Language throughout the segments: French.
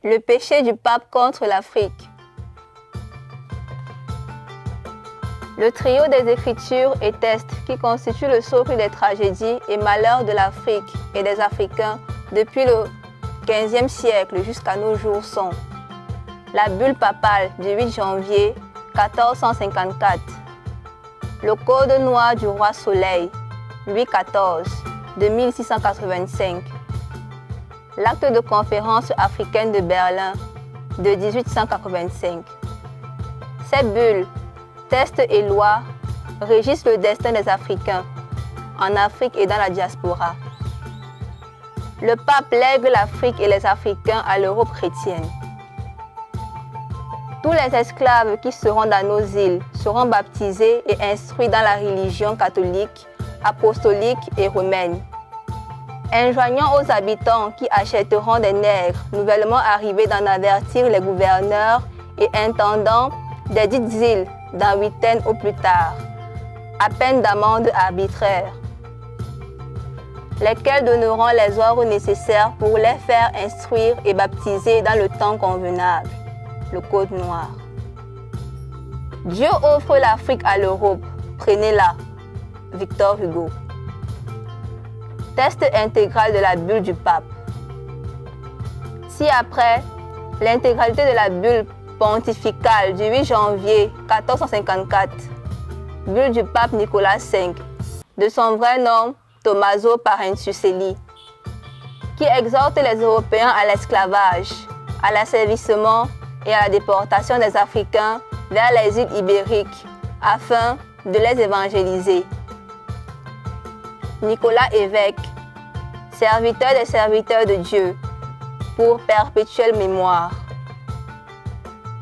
Le péché du pape contre l'Afrique. Le trio des Écritures et textes qui constituent le socle des tragédies et malheurs de l'Afrique et des Africains depuis le XVe siècle jusqu'à nos jours sont la bulle papale du 8 janvier 1454, le Code noir du roi Soleil, Louis XIV, de 1685, l'acte de conférence africaine de Berlin de 1885. Ces bulles, textes et lois régissent le destin des Africains en Afrique et dans la diaspora. Le pape lègue l'Afrique et les Africains à l'Europe chrétienne. Tous les esclaves qui seront dans nos îles seront baptisés et instruits dans la religion catholique, apostolique et romaine. Enjoignant aux habitants qui achèteront des nègres nouvellement arrivés d'en avertir les gouverneurs et intendants des dites îles d'un huitaine au plus tard, à peine d'amende arbitraire, lesquels donneront les ordres nécessaires pour les faire instruire et baptiser dans le temps convenable. Le Code noir. Dieu offre l'Afrique à l'Europe, prenez-la. Victor Hugo. Texte intégral de la bulle du pape. Si après l'intégralité de la bulle pontificale du 8 janvier 1454, bulle du pape Nicolas V, de son vrai nom Tommaso Paracelsi, qui exhorte les Européens à l'esclavage, à l'asservissement et à la déportation des Africains vers les îles ibériques afin de les évangéliser. Nicolas évêque, serviteur des serviteurs de Dieu, pour perpétuelle mémoire.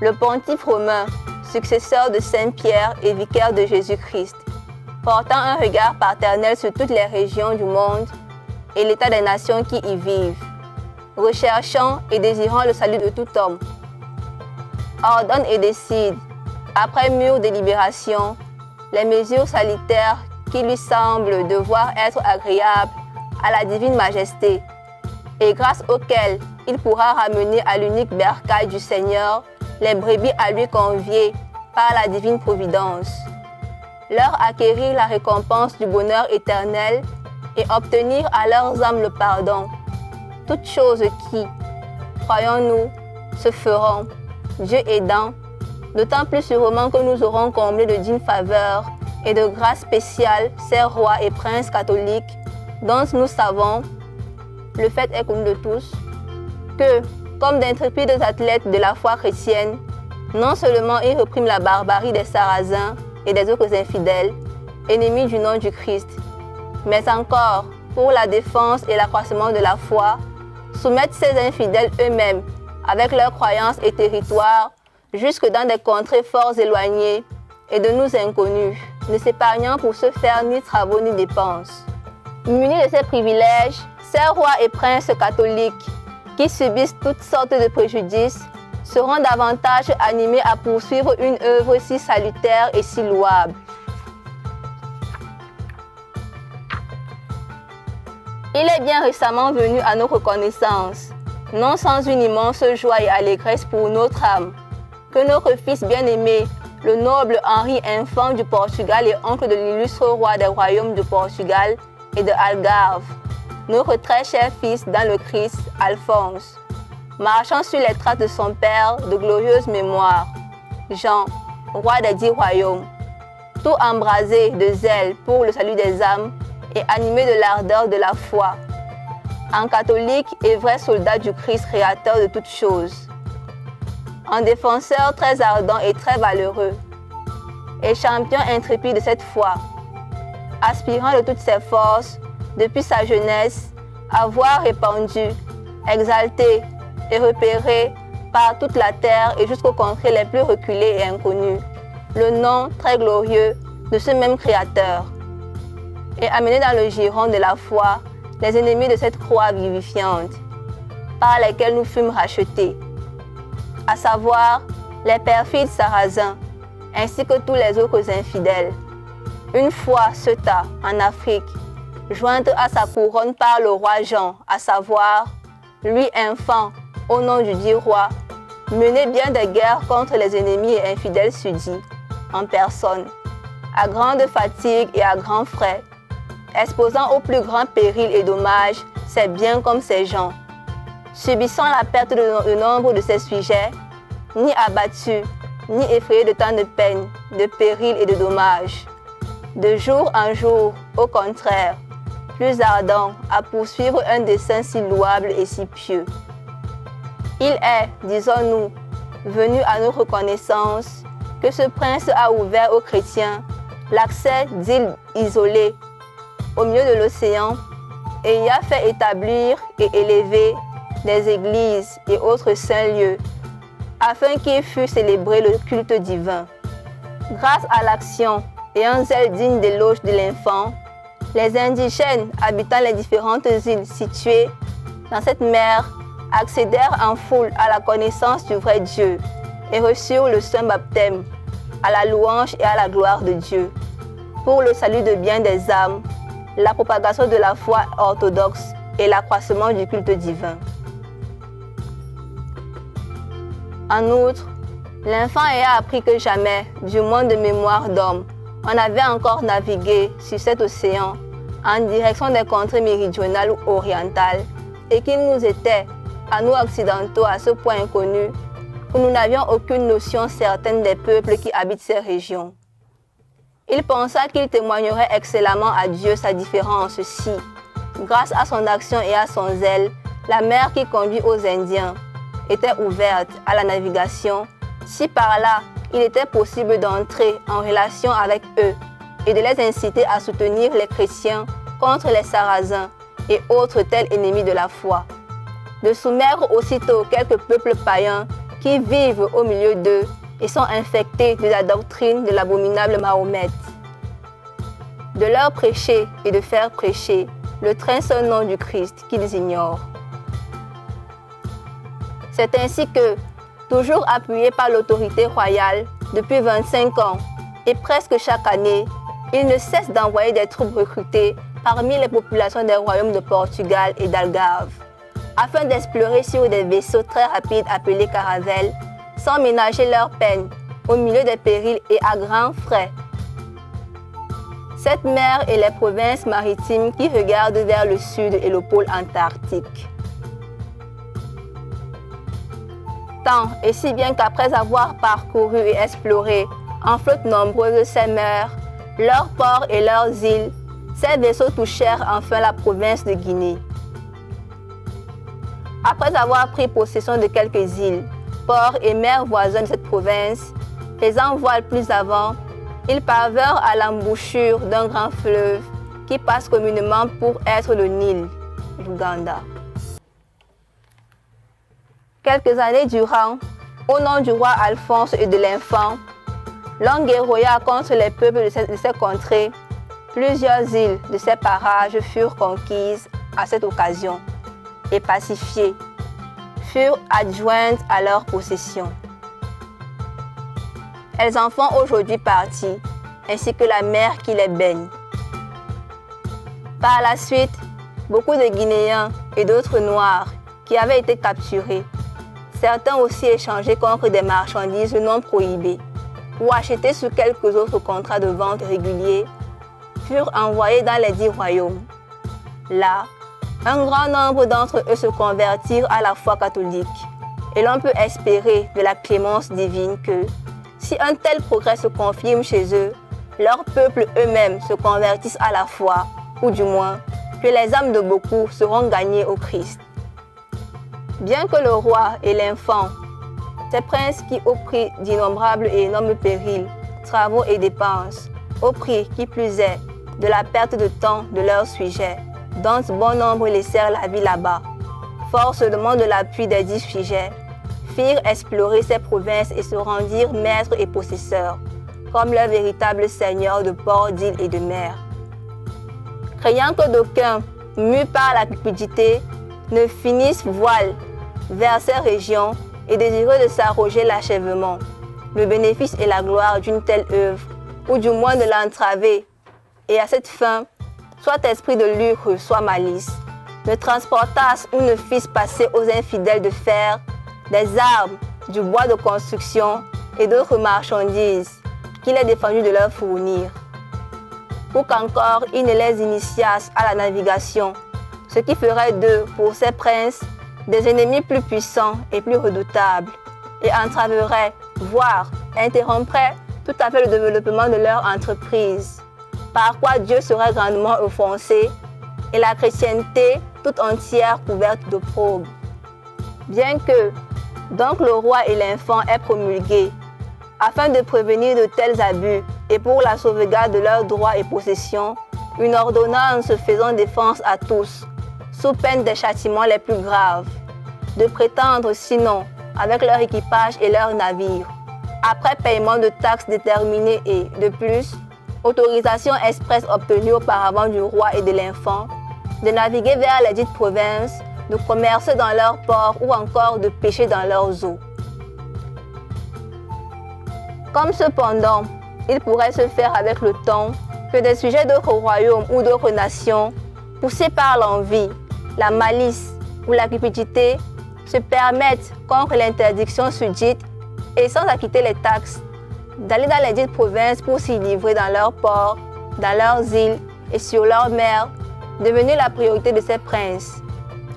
Le pontife romain, successeur de Saint-Pierre et vicaire de Jésus-Christ, portant un regard paternel sur toutes les régions du monde et l'état des nations qui y vivent, recherchant et désirant le salut de tout homme, ordonne et décide, après mûre délibération, les mesures salutaires qui lui semblent devoir être agréables à la divine majesté et grâce auxquelles il pourra ramener à l'unique bercail du Seigneur les brebis à lui conviées par la divine providence, leur acquérir la récompense du bonheur éternel et obtenir à leurs âmes le pardon. Toutes choses qui, croyons-nous, se feront, Dieu aidant, d'autant plus sûrement que nous aurons comblé de dignes faveurs et de grâces spéciales ces rois et princes catholiques dont nous savons, le fait est connu de tous, que, comme d'intrépides athlètes de la foi chrétienne, non seulement ils repriment la barbarie des Sarrasins et des autres infidèles, ennemis du nom du Christ, mais encore, pour la défense et l'accroissement de la foi, soumettent ces infidèles eux-mêmes avec leurs croyances et territoires, jusque dans des contrées fort éloignées et de nous inconnus, ne s'épargnant pour se faire ni travaux ni dépenses. Munis de ces privilèges, ces rois et princes catholiques, qui subissent toutes sortes de préjudices, seront davantage animés à poursuivre une œuvre si salutaire et si louable. Il est bien récemment venu à notre connaissance, non sans une immense joie et allégresse pour notre âme, que notre fils bien-aimé, le noble Henri Infant du Portugal et oncle de l'illustre roi des royaumes du Portugal et de Algarve, notre très cher fils dans le Christ, Alphonse, marchant sur les traces de son père de glorieuse mémoire, Jean, roi des 10 royaumes, tout embrasé de zèle pour le salut des âmes et animé de l'ardeur de la foi, en catholique et vrai soldat du Christ créateur de toutes choses, en défenseur très ardent et très valeureux, et champion intrépide de cette foi, aspirant de toutes ses forces, depuis sa jeunesse, à voir répandu, exalté et repéré par toute la terre et jusqu'aux contrées les plus reculées et inconnues, le nom très glorieux de ce même Créateur, et amené dans le giron de la foi les ennemis de cette croix vivifiante, par lesquels nous fûmes rachetés, à savoir les perfides Sarrasins, ainsi que tous les autres infidèles, une fois Ceuta, en Afrique, jointe à sa couronne par le roi Jean, à savoir, lui enfant, au nom du dit roi, menait bien des guerres contre les ennemis et infidèles sudis, en personne, à grande fatigue et à grands frais, exposant au plus grand péril et dommages ses biens comme ses gens, subissant la perte de nombre de ses sujets, ni abattu, ni effrayé de tant de peines, de périls et de dommages. De jour en jour, au contraire, plus ardent à poursuivre un dessein si louable et si pieux. Il est, disons-nous, venu à notre connaissance que ce prince a ouvert aux chrétiens l'accès d'îles isolées au milieu de l'océan et y a fait établir et élever des églises et autres saints lieux afin qu'il fût célébré le culte divin. Grâce à l'action et un zèle digne d'éloge de l'enfant, les indigènes habitant les différentes îles situées dans cette mer accédèrent en foule à la connaissance du vrai Dieu et reçurent le saint baptême, à la louange et à la gloire de Dieu, pour le salut de bien des âmes, la propagation de la foi orthodoxe et l'accroissement du culte divin. En outre, l'enfant ayant appris que jamais, du moins de mémoire d'homme, on avait encore navigué sur cet océan en direction des contrées méridionales ou orientales et qu'il nous était, à nous occidentaux, à ce point inconnu, que nous n'avions aucune notion certaine des peuples qui habitent ces régions. Il pensa qu'il témoignerait excellemment à Dieu sa différence si, grâce à son action et à son zèle, la mer qui conduit aux Indiens était ouverte à la navigation, si par là il était possible d'entrer en relation avec eux et de les inciter à soutenir les chrétiens contre les Sarrasins et autres tels ennemis de la foi. De soumettre aussitôt quelques peuples païens qui vivent au milieu d'eux et sont infectés de la doctrine de l'abominable Mahomet. De leur prêcher et de faire prêcher le très seul nom du Christ qu'ils ignorent. C'est ainsi que, toujours appuyé par l'autorité royale depuis 25 ans et presque chaque année, il ne cesse d'envoyer des troupes recrutées parmi les populations des royaumes de Portugal et d'Algarve, afin d'explorer sur des vaisseaux très rapides appelés caravelles, sans ménager leur peine, au milieu des périls et à grands frais. Cette mer et les provinces maritimes qui regardent vers le sud et le pôle antarctique. Tant et si bien qu'après avoir parcouru et exploré en flotte nombreuse ces mers, leurs ports et leurs îles, ces vaisseaux touchèrent enfin la province de Guinée. Après avoir pris possession de quelques îles, ports et mers voisins de cette province, faisant voile plus avant, ils parvinrent à l'embouchure d'un grand fleuve qui passe communément pour être le Nil, l'Ouganda. Quelques années durant, au nom du roi Alphonse et de l'Infant, l'on guerroya contre les peuples de ces contrées. Plusieurs îles de ces parages furent conquises à cette occasion et pacifiées, furent adjointes à leur possession. Elles en font aujourd'hui partie, ainsi que la mer qui les baigne. Par la suite, beaucoup de Guinéens et d'autres Noirs qui avaient été capturés, certains aussi échangés contre des marchandises non prohibées ou achetés sous quelques autres contrats de vente réguliers, furent envoyés dans les 10 royaumes. Là, un grand nombre d'entre eux se convertirent à la foi catholique et l'on peut espérer de la clémence divine que, si un tel progrès se confirme chez eux, leurs peuples eux-mêmes se convertissent à la foi, ou du moins, que les âmes de beaucoup seront gagnées au Christ. Bien que le roi et l'enfant, ces princes qui, au prix d'innombrables et énormes périls, travaux et dépenses, au prix qui plus est de la perte de temps de leurs sujets, dont bon nombre laissèrent la vie là-bas, fort seulement de l'appui des 10 sujets, firent explorer ces provinces et se rendirent maîtres et possesseurs, comme leurs véritables seigneurs de ports, d'îles et de mer. Craignant que d'aucuns, mus par la cupidité, ne finissent voile vers ces régions et désireux de s'arroger l'achèvement, le bénéfice et la gloire d'une telle œuvre, ou du moins de l'entraver et à cette fin, soit esprit de lucre, soit malice, ne transportassent ou ne fissent passer aux infidèles de fer des armes, du bois de construction et d'autres marchandises qu'il est défendu de leur fournir, pour qu'encore ils ne les initiassent à la navigation, ce qui ferait d'eux, pour ces princes, des ennemis plus puissants et plus redoutables, et entraverait, voire interromprait tout à fait le développement de leur entreprise, par quoi Dieu serait grandement offensé et la chrétienté toute entière couverte d'opprobre. Bien que donc le roi et l'enfant aient promulgué, afin de prévenir de tels abus et pour la sauvegarde de leurs droits et possessions, une ordonnance faisant défense à tous, sous peine des châtiments les plus graves, de prétendre sinon, avec leur équipage et leurs navires, après paiement de taxes déterminées et, de plus, autorisation expresse obtenue auparavant du roi et de l'enfant, de naviguer vers les dites provinces, de commercer dans leurs ports ou encore de pêcher dans leurs eaux. Comme cependant, il pourrait se faire avec le temps que des sujets d'autres royaumes ou d'autres nations, poussés par l'envie, la malice ou la cupidité, se permettent, contre l'interdiction sudite et sans acquitter les taxes, d'aller dans les dites provinces pour s'y livrer dans leurs ports, dans leurs îles et sur leurs mers, devenue la priorité de ces princes,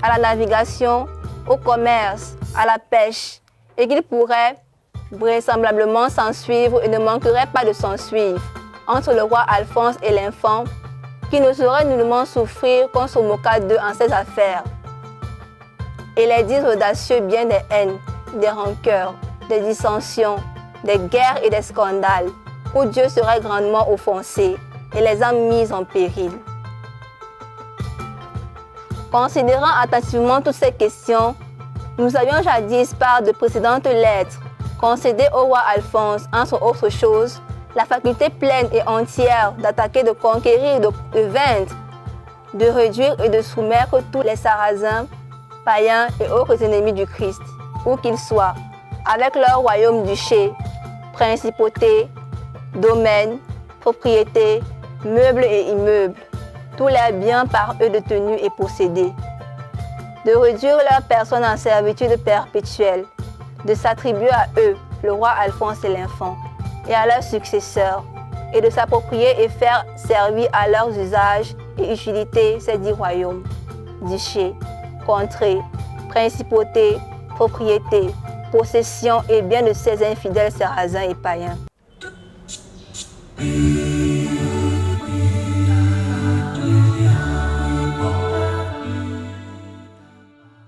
à la navigation, au commerce, à la pêche, et qu'ils pourraient vraisemblablement s'en suivre et ne manqueraient pas de s'en suivre entre le roi Alphonse et l'enfant, qui ne saurait nullement souffrir qu'on se moquât d'eux en ces affaires. Et les dix audacieux bien des haines, des rancœurs, des dissensions, des guerres et des scandales, où Dieu serait grandement offensé et les âmes mises en péril. Considérant attentivement toutes ces questions, nous avions jadis par de précédentes lettres concédé au roi Alphonse, entre autres choses, la faculté pleine et entière d'attaquer, de conquérir, de vaincre, de réduire et de soumettre tous les Sarrasins, païens et autres ennemis du Christ, où qu'ils soient, avec leur royaume-duché, principautés, domaines, propriétés, meubles et immeubles, tous les biens par eux détenus et possédés, de réduire leurs personnes en servitude perpétuelle, de s'attribuer à eux, le roi Alphonse et l'enfant, et à leurs successeurs, et de s'approprier et faire servir à leurs usages et utilités ces dix royaumes, duchés, contrées, principautés, propriétés, possessions et biens de ces infidèles sarrasins et païens.